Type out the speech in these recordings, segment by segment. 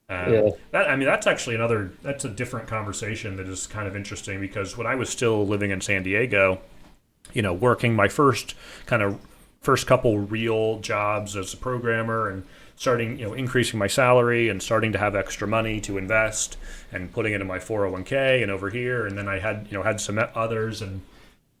Yeah. That I mean, that's actually another. That's a different conversation that is kind of interesting because when I was still living in San Diego, working my first couple real jobs as a programmer and starting, increasing my salary and starting to have extra money to invest and putting it in my 401k and over here. And then I had some others um,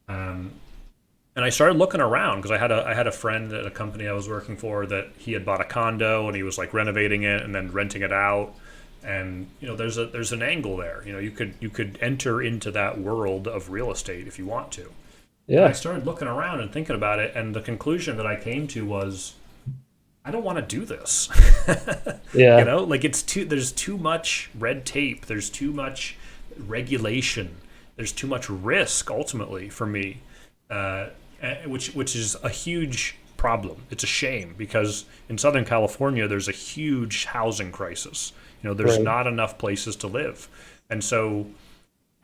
and I started looking around because I had a friend at a company I was working for that he had bought a condo and he was like renovating it and then renting it out. And there's an angle there. You could enter into that world of real estate if you want to. And I Yeah. started looking around and thinking about it, and the conclusion that I came to was I don't want to do this. Yeah. Like there's too much red tape, there's too much regulation, there's too much risk ultimately for me, uh, which is a huge problem. It's a shame because in Southern California there's a huge housing crisis. There's Right. not enough places to live, and so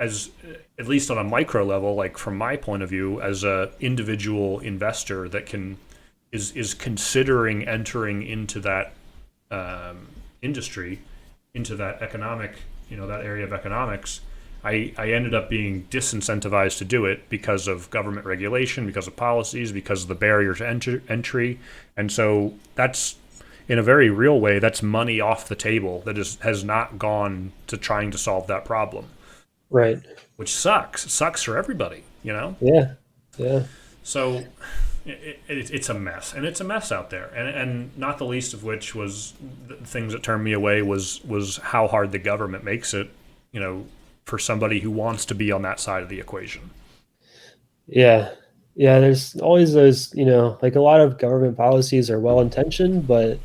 as at least on a micro level, like from my point of view, as a individual investor that is considering entering into that industry, into that economic, that area of economics, I ended up being disincentivized to do it because of government regulation, because of policies, because of the barrier to entry, and so that's in a very real way that's money off the table that has not gone to trying to solve that problem, Right. which sucks. It sucks for everybody. Yeah. Yeah. So it's a mess, and it's a mess out there, and not the least of which was the things that turned me away was how hard the government makes it, you know, for somebody who wants to be on that side of the equation. Yeah. Yeah. There's always those, like a lot of government policies are well intentioned, but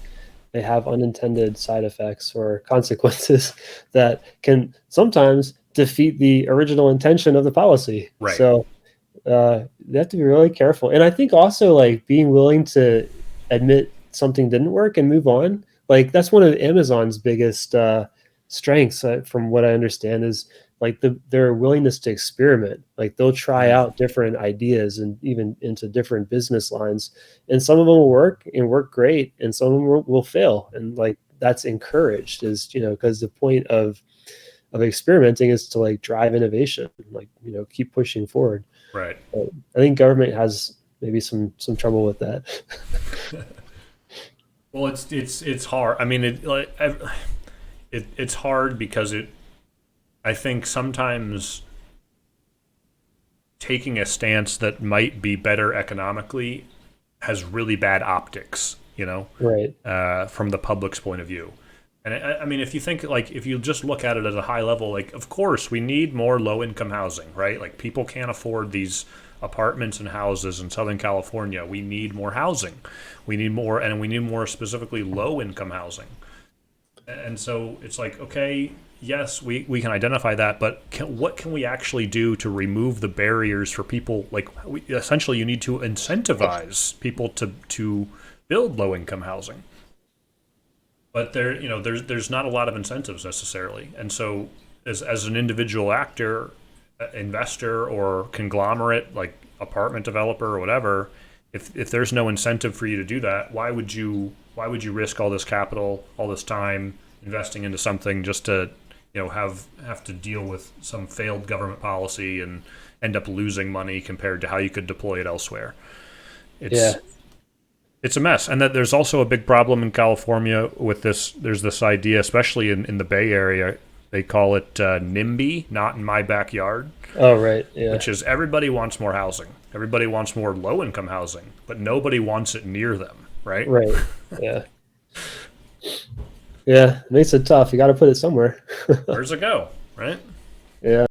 they have unintended side effects or consequences that can sometimes defeat the original intention of the policy. Right. So you have to be really careful. And I think also like being willing to admit something didn't work and move on. Like that's one of Amazon's biggest strengths, from what I understand, is like their willingness to experiment. Like they'll try Mm. out different ideas and even into different business lines, and some of them will work and work great, and some of them will fail. And like that's encouraged, is because the point of experimenting is to like drive innovation, like keep pushing forward. Right. But I think government has maybe some trouble with that. Well, it's hard. I mean, it's hard because I think sometimes taking a stance that might be better economically has really bad optics. Right. From the public's point of view. And I mean, if you think like if you just look at it at a high level, like of course we need more low income housing, right? Like people can't afford these apartments and houses in Southern California. We need more housing. We need more, and we need more specifically low income housing. And so it's like, okay, yes, we can identify that, but what can we actually do to remove the barriers for people? Like, essentially, you need to incentivize people to build low income housing. But there's not a lot of incentives necessarily, and so as an individual actor, investor, or conglomerate like apartment developer or whatever, if there's no incentive for you to do that, why would you risk all this capital, all this time investing into something just to have to deal with some failed government policy and end up losing money compared to how you could deploy it elsewhere? Yeah. It's a mess, and that there's also a big problem in California with this. There's this idea, especially in the Bay Area, they call it NIMBY, not in my backyard, Oh, right. Yeah. which is everybody wants more housing, everybody wants more low income housing, but nobody wants it near them, right? Right. Yeah. Yeah. It makes it tough. You got to put it somewhere. Where's it go, right? Yeah.